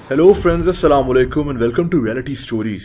Hello friends, अस्सलाम वालेकुम and welcome to reality stories.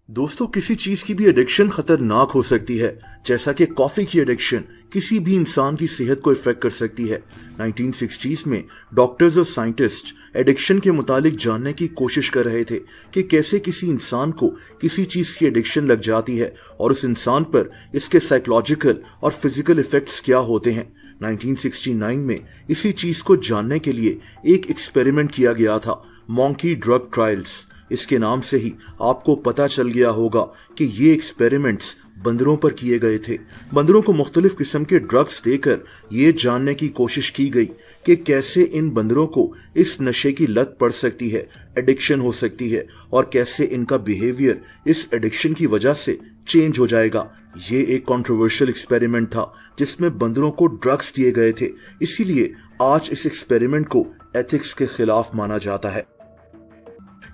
दोस्तों, किसी चीज की भी एडिक्शन खतरनाक हो सकती है। जैसा कि कॉफी की एडिक्शन किसी भी इंसान की सेहत को इफेक्ट कर सकती है। 1960s में डॉक्टर्स और साइंटिस्ट एडिक्शन के मुतालिक जानने की कोशिश कर रहे थे कि कैसे किसी इंसान को किसी चीज की एडिक्शन लग जाती है और उस इंसान पर इसके साइकोलॉजिकल और फिजिकल इफेक्ट्स क्या होते हैं। 1969 में इसी चीज को जानने के लिए एक एक्सपेरिमेंट किया गया था, मॉन्की ड्रग ट्रायल्स। इसके नाम से ही आपको पता चल गया होगा कि ये एक्सपेरिमेंट्स बंदरों पर किए गए थे। बंदरों को मुख्तलिफ किस्म के ड्रग्स देकर ये जानने की कोशिश की गई कि कैसे इन बंदरों को इस नशे की लत पड़ सकती है, एडिक्शन हो सकती है, और कैसे इनका बिहेवियर इस एडिक्शन की वजह से चेंज हो जाएगा। ये एक कंट्रोवर्शियल एक्सपेरिमेंट था जिसमें बंदरों को ड्रग्स दिए गए थे, इसीलिए आज इस एक्सपेरिमेंट को एथिक्स के खिलाफ माना जाता है।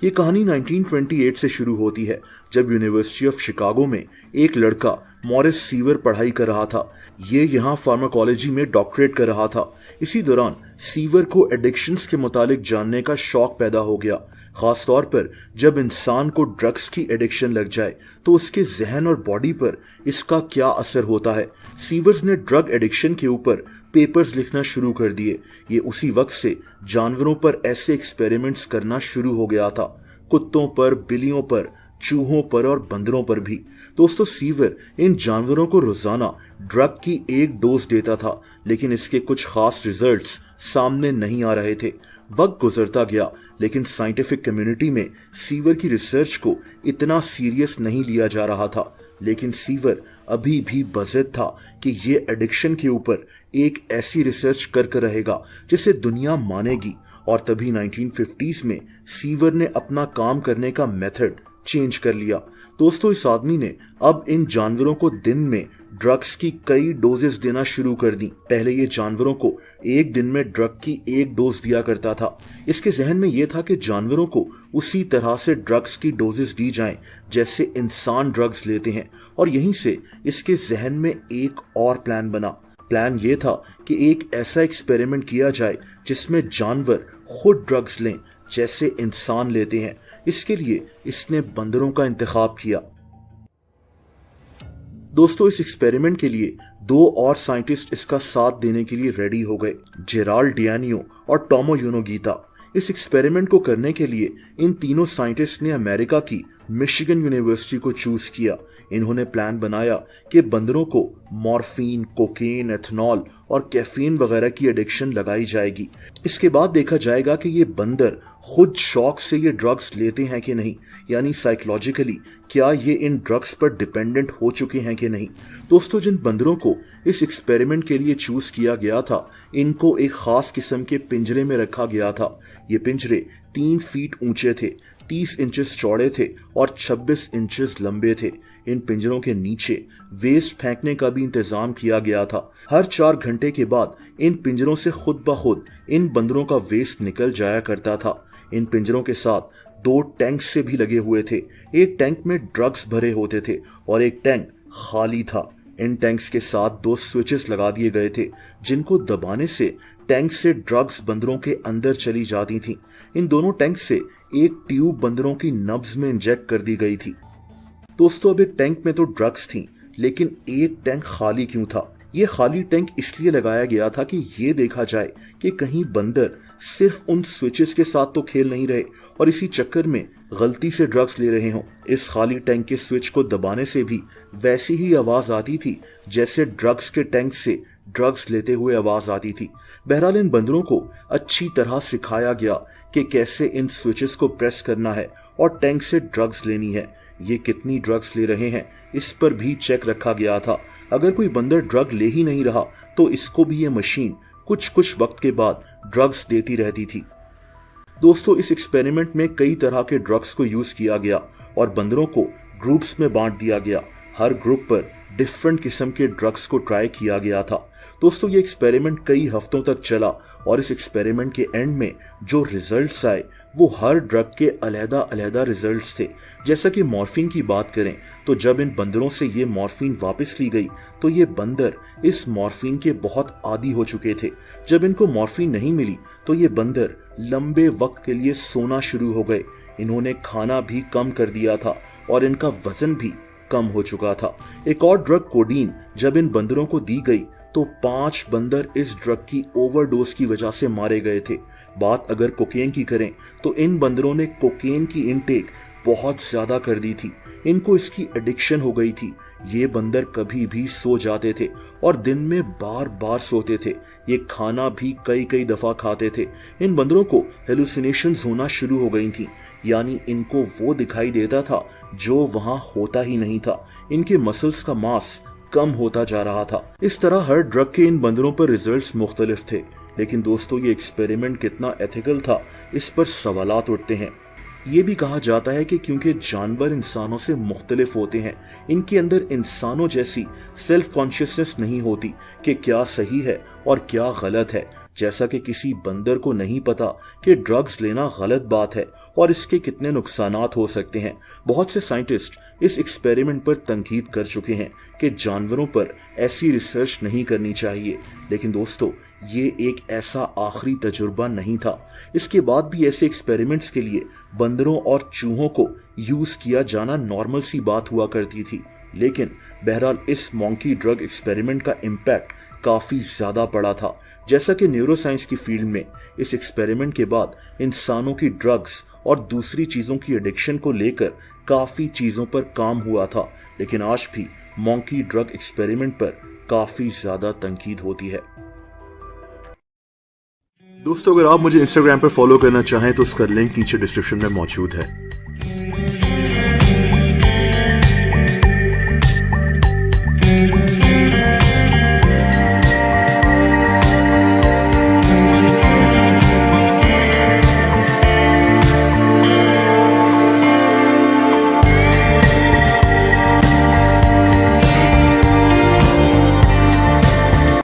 ये कहानी 1928 से शुरू होती है, जब यूनिवर्सिटी ऑफ शिकागो में एक लड़का मॉरिस सीवर पढ़ाई कर रहा था। ये यहाँ फार्माकोलॉजी में डॉक्टरेट कर रहा था। इसी दौरान सीवर को एडिक्शंस के मुतालिक जानने का शौक पैदा हो गया। खास तौर पर जब इंसान को ड्रग्स की एडिक्शन लग जाए तो उसके जहन और बॉडी पर इसका क्या असर होता है। सीवर्स ने ड्रग एडिक्शन के ऊपर पेपर्स लिखना शुरू कर दिए। ये उसी वक्त से जानवरों पर ऐसे एक्सपेरिमेंट्स करना शुरू हो गया था, कुत्तों पर, बिल्लियों पर, चूहों पर और बंदरों पर भी। दोस्तों, सीवर इन जानवरों को रोजाना ड्रग की एक डोज देता था, लेकिन इसके कुछ खास रिजल्ट्स सामने नहीं आ रहे थे। वक्त गुजरता गया, लेकिन साइंटिफिक कम्युनिटी में सीवर की रिसर्च को इतना सीरियस नहीं लिया जा रहा था। लेकिन सीवर अभी भी बज़िद था कि ये एडिक्शन के ऊपर एक ऐसी रिसर्च कर रहेगा जिसे दुनिया मानेगी। और तभी 1950s में सीवर ने अपना काम करने का मेथड चेंज कर लिया। दोस्तों, इस आदमी ने अब इन जानवरों को दिन में ड्रग्स की कई डोजेस देना शुरू कर दी। पहले ये जानवरों को एक दिन में ड्रग की एक डोज दिया करता था। इसके जहन में यह था कि जानवरों को उसी तरह से ड्रग्स की डोजेस दी जाएं जैसे इंसान ड्रग्स लेते हैं। और यहीं से इसके जहन में एक और प्लान बना। प्लान ये था कि एक ऐसा एक्सपेरिमेंट किया जाए जिसमें जानवर खुद ड्रग्स लें जैसे इंसान लेते हैं। इसके लिए इसने बंदरों का इंतखाब किया। दोस्तों, इस एक्सपेरिमेंट के लिए दो और साइंटिस्ट इसका साथ देने के लिए रेडी हो गए, जेराल्ड डियानियो और टॉमो यूनोगीता। इस एक्सपेरिमेंट को करने के लिए इन तीनों साइंटिस्ट ने अमेरिका की मिशिगन यूनिवर्सिटी को चूज किया। इन्होंने प्लान बनाया कि बंदरों को मॉर्फिन, कोकेन, एथनॉल और कैफीन वगैरह की एडिक्शन लगाई जाएगी। इसके बाद देखा जाएगा कि ये बंदर खुद शौक से ये ड्रग्स लेते हैं कि नहीं, यानी साइकोलॉजिकली क्या ये इन ड्रग्स पर डिपेंडेंट हो चुके हैं कि नहीं। दोस्तों, जिन बंदरों को इस एक्सपेरिमेंट के लिए चूज किया गया था, इनको एक खास किस्म के पिंजरे में रखा गया था। ये पिंजरे 3 फीट ऊंचे थे, 30 इंचेस चौड़े थे और 26 इंचेस लंबे थे। इन पिंजरों के नीचे वेस्ट फेंकने का भी इंतजाम किया गया था। हर 4 घंटे के बाद इन पिंजरों से खुद ब खुद इन बंदरों का वेस्ट निकल जाया करता था। इन पिंजरों के साथ 2 टैंक से भी लगे हुए थे। एक टैंक में ड्रग्स भरे होते थे और एक टैंक खाली था। इन टैंक्स के साथ 2 स्विचेस लगा दिए गए थे, जिनको दबाने से टैंक से ड्रग्स बंदरों के अंदर चली जाती थी। इन दोनों टैंक से एक ट्यूब बंदरों की नब्ज में इंजेक्ट कर दी गई थी। दोस्तों, अब एक टैंक में तो ड्रग्स थी, लेकिन एक टैंक खाली क्यों था? ये खाली टैंक इसलिए लगाया गया था कि ये देखा जाए कि कहीं बंदर सिर्फ उन स्विचेस के साथ तो खेल नहीं रहे और इसी चक्कर में गलती से ड्रग्स ले रहे हों। इस खाली टैंक के स्विच को दबाने से भी वैसी ही आवाज आती थी जैसे ड्रग्स के टैंक से ड्रग्स लेते हुए आवाज आती थी। बहरहाल, इन बंदरों को अच्छी तरह सिखाया गया कि कैसे इन स्विचेस को प्रेस करना है और टैंक से ड्रग्स लेनी है। ये कितनी ड्रग्स ले रहे हैं इस पर भी चेक रखा गया था। अगर कोई बंदर ड्रग ले ही नहीं रहा तो इसको भी ये मशीन कुछ वक्त के बाद ड्रग्स देती रहती थी। दोस्तों, इस एक्सपेरिमेंट में कई तरह के ड्रग्स को यूज किया गया और बंदरों को ग्रुप्स में बांट दिया गया। हर ग्रुप पर डिफरेंट किस्म के ड्रग्स को ट्राई किया गया था। दोस्तों ये एक्सपेरिमेंट कई हफ्तों तक चला और इस एक्सपेरिमेंट के एंड में जो रिजल्ट्स आए वो हर ड्रग के अलहदा अलहदा रिजल्ट्स थे। जैसा कि मॉर्फिन की बात करें तो जब इन बंदरों से ये मॉर्फिन वापस ली गई तो ये बंदर इस मॉर्फिन के बहुत आदी हो चुके थे। जब इनको मॉर्फिन नहीं मिली तो ये बंदर लंबे वक्त के लिए सोना शुरू हो गए। इन्होंने खाना भी कम कर दिया था और इनका वजन भी कम हो चुका था। एक और ड्रग कोडीन जब इन बंदरों को दी गई तो 5 बंदर इस ड्रग की ओवरडोज की वजह से मारे गए थे। बात अगर कोकेन की करें तो इन बंदरों ने कोकेन की इनटेक बहुत ज्यादा कर दी थी। इनको इसकी एडिक्शन हो गई थी। ये बंदर कभी भी सो जाते थे और दिन में बार बार सोते थे। ये खाना भी कई कई दफा खाते थे। इन बंदरों को हेलुसिनेशंस होना शुरू हो गई थी, यानी इनको वो दिखाई देता था जो वहां होता ही नहीं था। इनके मसल्स का मास कम होता जा रहा था। इस तरह हर ड्रग के इन बंदरों पर रिजल्ट्स मुख्तलिफ थे। लेकिन दोस्तों ये एक्सपेरिमेंट कितना एथिकल था इस पर सवालात उठते हैं। ये भी कहा जाता है कि क्योंकि जानवर इंसानों से मुख्तलिफ होते हैं, इनके अंदर इंसानों जैसी सेल्फ कॉन्शियसनेस नहीं होती कि क्या सही है और क्या गलत है। जैसा कि किसी बंदर को नहीं पता कि ड्रग्स लेना गलत बात है और इसके कितने नुकसानात हो सकते हैं। बहुत से साइंटिस्ट इस एक्सपेरिमेंट पर तंकीद कर चुके हैं कि जानवरों पर ऐसी रिसर्च नहीं करनी चाहिए। लेकिन दोस्तों ये एक ऐसा आखिरी तजुर्बा नहीं था। इसके बाद भी ऐसे एक्सपेरिमेंट्स के लिए बंदरों और चूहों को यूज किया जाना नॉर्मल सी बात हुआ करती थी। लेकिन बहरहाल इस मॉन्की ड्रग एक्सपेरिमेंट का इम्पैक्ट काफी ज्यादा पड़ा था। जैसा कि न्यूरोसाइंस की फील्ड में इस एक्सपेरिमेंट के बाद इंसानों की ड्रग्स और दूसरी चीजों की एडिक्शन को लेकर काफी चीजों पर काम हुआ था, लेकिन आज भी मॉन्की ड्रग एक्सपेरिमेंट पर काफी ज्यादा तनकीद होती है। दोस्तों अगर आप मुझे इंस्टाग्राम पर फॉलो करना चाहें तो उसका लिंक नीचे डिस्क्रिप्शन में मौजूद है।